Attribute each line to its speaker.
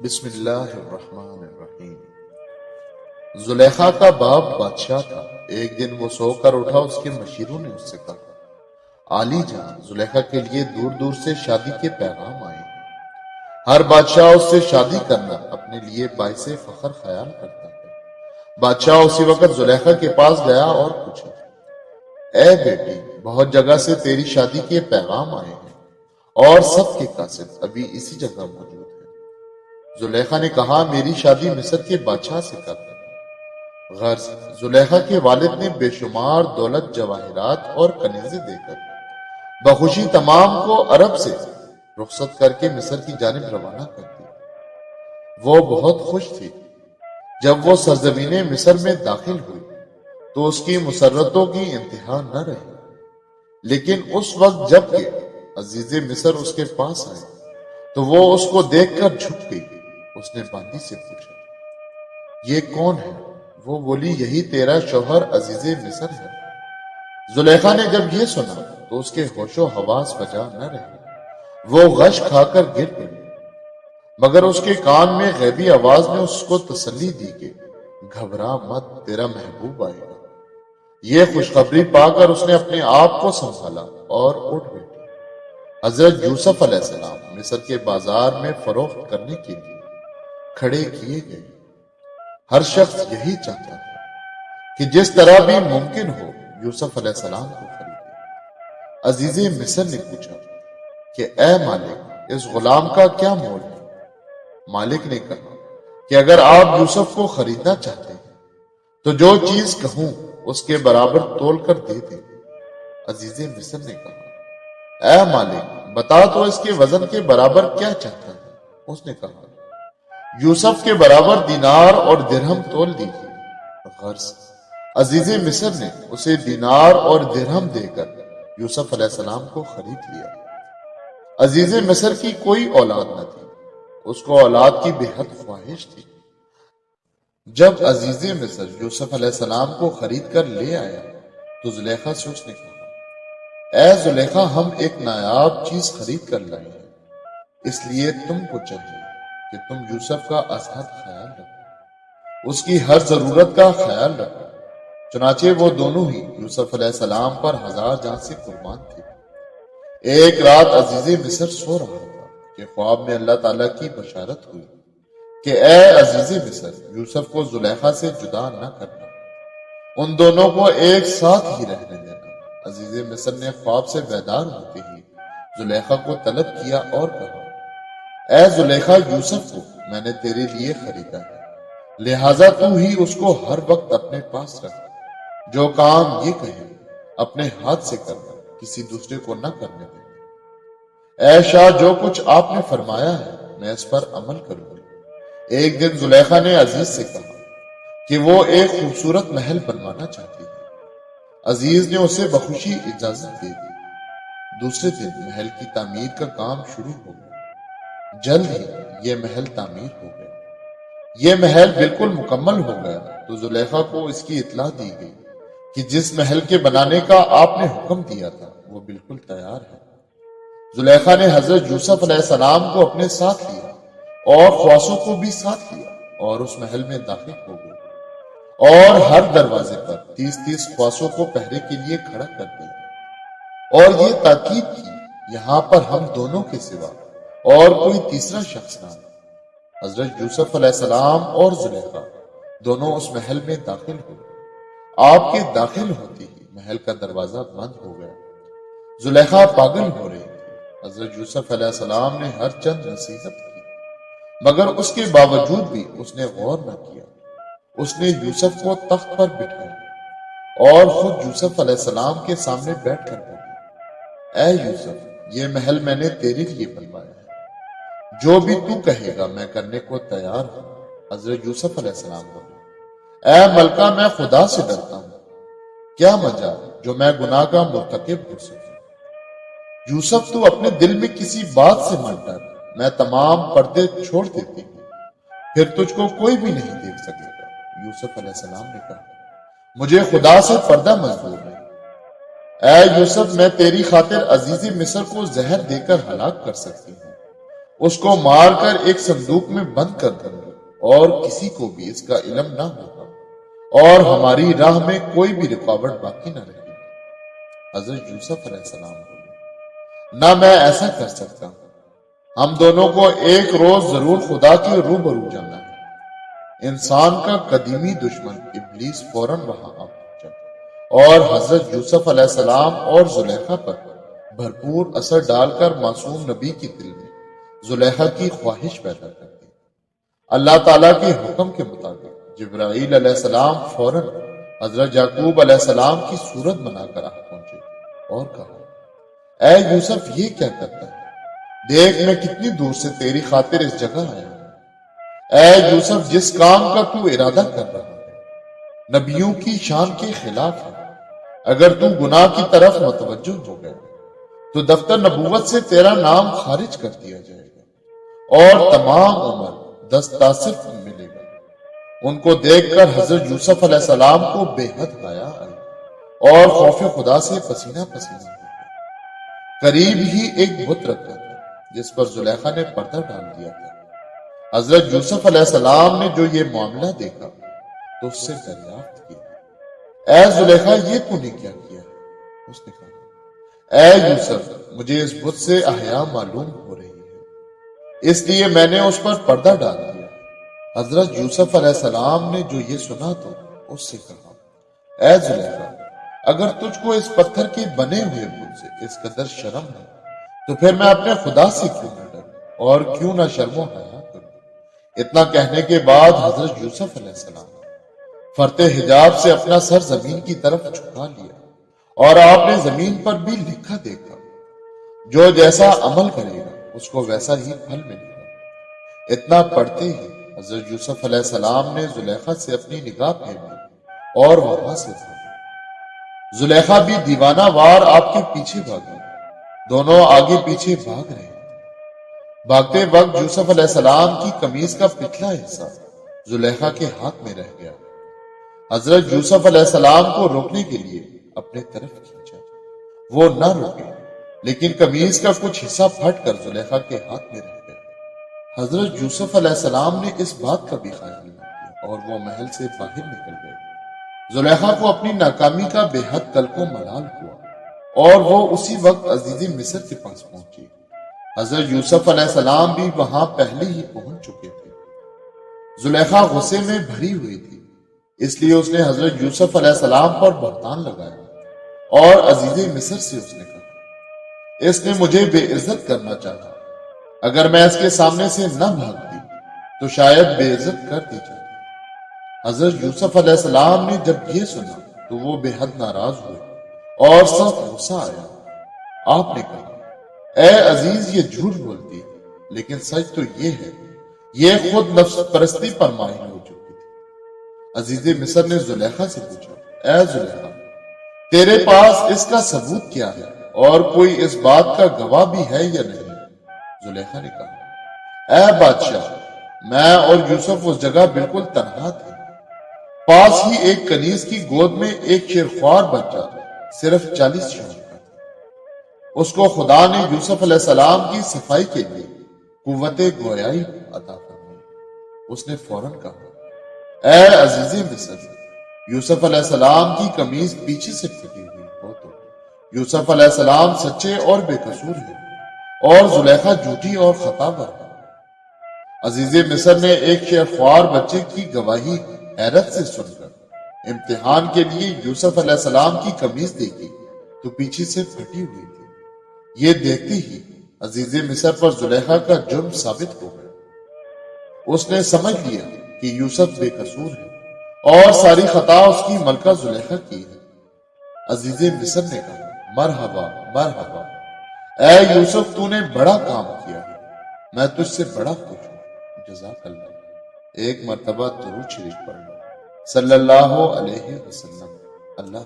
Speaker 1: بسم اللہ الرحمن الرحیم۔ زلیخا کا باپ بادشاہ تھا۔ ایک دن وہ سو کر اٹھا، اس کے مشیروں نے اس سے کہا، عالی جان، زلیخا کے لیے دور دور سے شادی کے پیغام آئے ہیں۔ ہر بادشاہ اس سے شادی کرنا اپنے لیے باعث فخر خیال کرتا ہے۔ بادشاہ اسی وقت زلیخا کے پاس گیا اور پوچھا، اے بیٹی، بہت جگہ سے تیری شادی کے پیغام آئے ہیں اور سب کے قاصد ابھی اسی جگہ موجود ہیں۔ زلیخا نے کہا، میری شادی مصر کے بادشاہ سے کر دیں۔ غرض زلیخا کے والد نے بے شمار دولت، جواہرات اور کنیزیں دے کر بخوشی تمام کو عرب سے رخصت کر کے مصر کی جانب روانہ کر دی۔ وہ بہت خوش تھی۔ جب وہ سرزمین مصر میں داخل ہوئی تو اس کی مسرتوں کی انتہا نہ رہی، لیکن اس وقت جب کہ عزیز مصر اس کے پاس آئے تو وہ اس کو دیکھ کر جھک گئی۔ اس نے باندی سے پوچھا، یہ کون ہے؟ وہ بولی، یہی تیرا شوہر عزیز مصر ہے۔ زلیخا نے جب یہ سنا تو اس کے ہوش و حواس بجا نہ رہے۔ وہ غش کھا کر گر پڑی، مگر اس کے کان میں غیبی آواز نے اس کو تسلی دی کہ گھبرا مت، تیرا محبوب آئے گا۔ یہ خوشخبری پا کر اس نے اپنے آپ کو سنبھالا اور اٹھ بیٹھی۔ حضرت یوسف علیہ السلام مصر کے بازار میں فروخت کرنے کے لیے کھڑے کیے گئے۔ ہر شخص یہی چاہتا تھا کہ جس طرح بھی ممکن ہو یوسف علیہ السلام کو خریدے۔ عزیز مصر نے پوچھا کہ اے مالک، اس غلام کا کیا مول ہے؟ مالک نے کہا کہ اگر آپ یوسف کو خریدنا چاہتے ہیں تو جو چیز کہوں اس کے برابر تول کر دے دیں۔ عزیز مصر نے کہا، اے مالک، بتا تو اس کے وزن کے برابر کیا چاہتا ہے؟ اس نے کہا، یوسف کے برابر دینار اور درہم تول دیجیے۔ غرض عزیز مصر نے اسے دینار اور درہم دے کر یوسف علیہ السلام کو خرید لیا۔ عزیز مصر کی کوئی اولاد نہ تھی، اس کو اولاد کی بے حد خواہش تھی۔ جب عزیز مصر یوسف علیہ السلام کو خرید کر لے آیا تو زلیخا سے اس نے کہا، اے زلیخا، ہم ایک نایاب چیز خرید کر لائے ہیں، اس لیے تم کو چاہیے کہ تم یوسف کا ازحد خیال رکھو، اس کی ہر ضرورت کا خیال رکھو۔ چنانچہ وہ دونوں ہی یوسف علیہ السلام پر 1000 جان سے قربان تھے۔ ایک رات عزیز مصر سو رہا تھا کہ خواب میں اللہ تعالیٰ کی بشارت ہوئی کہ اے عزیز مصر، یوسف کو زلیخا سے جدا نہ کرنا، ان دونوں کو ایک ساتھ ہی رہنے دینا۔ عزیز مصر نے خواب سے بیدار ہوتے ہی زلیخا کو طلب کیا اور کہا، اے زلیخا، یوسف کو میں نے تیرے لیے خریدا ہے، لہٰذا تو ہی اس کو ہر وقت اپنے پاس رکھ۔ جو کام یہ کہے اپنے ہاتھ سے کرنا، کسی دوسرے کو نہ کرنے دے۔ اے شاہ، جو کچھ آپ نے فرمایا ہے میں اس پر عمل کروں گی۔ ایک دن زلیخا نے عزیز سے کہا کہ وہ ایک خوبصورت محل بنوانا چاہتی ہے۔ عزیز نے اسے بخوشی اجازت دے دی۔ دوسرے دن محل کی تعمیر کا کام شروع ہو گیا۔ جلد ہی یہ محل تعمیر ہو گیا۔ یہ محل بالکل مکمل ہو گیا تو زلیخا کو اس کی اطلاع دی گئی کہ جس محل کے بنانے کا آپ نے حکم دیا تھا وہ بالکل تیار ہے۔ زلیخا نے حضرت یوسف علیہ السلام کو اپنے ساتھ لیا اور خواصوں کو بھی ساتھ لیا اور اس محل میں داخل ہو گئی اور ہر دروازے پر 30 خواصوں کو پہرے کے لیے کھڑا کر دیا اور یہ تاکید کی، یہاں پر ہم دونوں کے سوا اور کوئی تیسرا شخص نہ ہو۔ حضرت یوسف علیہ السلام اور زلیخا دونوں اس محل میں داخل ہوئے۔ آپ کے داخل ہوتے ہی محل کا دروازہ بند ہو گیا۔ زلیخا پاگل ہو رہی تھی۔ حضرت یوسف علیہ السلام نے ہر چند نصیحت کی، مگر اس کے باوجود بھی اس نے غور نہ کیا۔ اس نے یوسف کو تخت پر بٹھایا اور خود یوسف علیہ السلام کے سامنے بیٹھ کر بولی، اے یوسف، یہ محل میں نے تیرے لیے بنوایا ہے، جو بھی تو کہے گا میں کرنے کو تیار ہوں۔ حضرت یوسف علیہ السلام بولے، اے ملکہ، میں خدا سے ڈرتا ہوں، کیا مجال جو میں گناہ کا مرتکب ہو سکوں۔ یوسف، تو اپنے دل میں کسی بات سے مت ڈر، میں تمام پردے چھوڑ دیتی ہوں، پھر تجھ کو کوئی بھی نہیں دیکھ سکے گا۔ یوسف علیہ السلام نے کہا، مجھے خدا سے پردہ منظور ہے۔ اے یوسف، میں تیری خاطر عزیز مصر کو زہر دے کر ہلاک کر سکتی ہوں اس کو مار کر ایک صندوق میں بند کر دوں گی اور کسی کو بھی اس کا علم نہ ہوگا اور ہماری راہ میں کوئی بھی رکاوٹ باقی نہ رہے گی۔ حضرت یوسف علیہ السلام بولے، نہ میں ایسا کر سکتا ہوں، ہم دونوں کو ایک روز ضرور خدا کی روبرو جانا ہے۔ انسان کا قدیمی دشمن ابلیس فوراً وہاں آ پہنچا اور حضرت یوسف علیہ السلام اور زلیخا پر بھرپور اثر ڈال کر معصوم نبی کے دل میں زلیخا کی خواہش پیدا کر دی۔ اللہ تعالیٰ کے حکم کے مطابق جبرائیل علیہ السلام فوراً حضرت یعقوب علیہ السلام کی صورت بنا کر آ پہنچے اور کہا، اے یوسف یہ کیا کرتا ہے؟ دیکھ میں کتنی دور سے تیری خاطر اس جگہ آیا ہوں۔ اے یوسف، جس کام کا تو ارادہ کر رہا ہے نبیوں کی شان کے خلاف ہے۔ اگر تو گناہ کی طرف متوجہ ہو گیا تو دفتر نبوت سے تیرا نام خارج کر دیا جائے گا اور تمام عمر دستاصرف ملے گا۔ ان کو دیکھ کر حضرت یوسف علیہ السلام کو بے حد حیا آئی اور خوف خدا سے پسینہ پسینہ ہو گئے۔ قریب ہی ایک بت رکھا تھا جس پر زلیخا نے پردہ ڈال دیا تھا۔ حضرت یوسف علیہ السلام نے جو یہ معاملہ دیکھا تو اس سے دریافت کیا، اے زلیخا یہ تو نے کیا کیا؟ اس نے کہا، اے یوسف، مجھے اس بت سے حیا معلوم ہو رہی ہے، اس لیے میں نے اس پر پردہ ڈال دیا۔ حضرت یوسف علیہ السلام نے جو یہ سنا تو اس سے کہا، اے زلیخا، اگر تجھ کو اس پتھر کے بنے ہوئے بت سے اس قدر شرم ہے تو پھر میں اپنے خدا سے کیوں نہ ڈروں اور کیوں نہ شرم و حیا کروں؟ اتنا کہنے کے بعد حضرت یوسف علیہ السلام فرتے حجاب سے اپنا سر زمین کی طرف جھکا لیا اور آپ نے زمین پر بھی لکھا دیکھا، جو جیسا عمل کرے گا اس کو ویسا ہی پھل ملے گا۔ اتنا پڑھتے ہی حضرت یوسف علیہ السلام نے زلیخا سے اپنی نگاہ پھیر لی اور وہاں سے بھاگے۔ زلیخا بھی دیوانہ وار آپ کے پیچھے بھاگی، دونوں آگے پیچھے بھاگ رہے تھے۔ بھاگتے وقت یوسف علیہ السلام کی قمیض کا پچھلا حصہ زلیخا کے ہاتھ میں رہ گیا۔ حضرت یوسف علیہ السلام کو روکنے کے لیے اپنے طرف کھینچا، وہ نہ روکے، لیکن قمیض کا کچھ حصہ پھٹ کر زلیخا کے ہاتھ میں رہ گیا۔ حضرت یوسف علیہ السلام نے اس بات کا بھی خیال نہ کیا اور وہ محل سے باہر نکل گئے۔ زلیخا کو اپنی ناکامی کا بے حد کلک و ملال ہوا اور وہ اسی وقت عزیز مصر کے پاس پہنچی۔ حضرت یوسف علیہ السلام بھی وہاں پہلے ہی پہنچ چکے تھے۔ زلیخا غصے میں بھری ہوئی تھی، اس لیے اس نے حضرت یوسف علیہ السلام پر بہتان لگایا اور عزیز مصر سے اس نے کہا، اس نے مجھے بے عزت کرنا چاہا، اگر میں اس کے سامنے سے نہ بھاگتی تو شاید بے عزت کر دی جاتی۔ حضرت یوسف علیہ السلام نے جب یہ سنا تو وہ بے حد ناراض ہوئے اور سخت غصہ آیا۔ آپ نے کہا، اے عزیز، یہ جھوٹ بولتی ہے، لیکن سچ تو یہ ہے یہ خود نفس پرستی پر مائل ہو چکی تھی۔ عزیز مصر نے زلیخا سے پوچھا، اے زلیخا، تیرے پاس اس کا ثبوت کیا ہے اور کوئی اس بات کا گواہ بھی ہے یا نہیں؟ زلیخا نے کہا، اے بادشاہ، میں اور یوسف اس جگہ بالکل تنہا تھے، پاس ہی ایک کنیز کی گود میں ایک شیرخوار بچہ صرف 40 شہر کا تھا۔ اس کو خدا نے یوسف علیہ السلام کی صفائی کے لیے قوت گویائی عطا فرمائی۔ اس نے فوراً کہا، اے عزیز مصر، یوسف علیہ السلام کی قمیض پیچھے سے پھٹی ہوئی ہو تو یوسف علیہ السلام سچے اور بے قصور ہیں اور زلیخا جھوٹی اور خطا ور ہے۔ عزیز مصر نے ایک شیرخوار بچے کی گواہی حیرت سے سن کر امتحان کے لیے یوسف علیہ السلام کی قمیض دیکھی تو پیچھے سے پھٹی ہوئی تھی۔ یہ دیکھتے ہی عزیز مصر پر زلیخا کا جرم ثابت ہو گیا۔ اس نے سمجھ لیا کہ یوسف بے قصور ہے اور ساری خطا اس کی ملکہ زلیخا کی ہے۔ عزیز مصر نے کہا، مرحبا مرحبا، اے یوسف، تو نے بڑا کام کیا ہے، میں تجھ سے بڑا خوش ہوں۔ جزاک اللہ۔ ایک مرتبہ درود شریف پڑھ لو۔ صلی اللہ علیہ وسلم۔ اللہ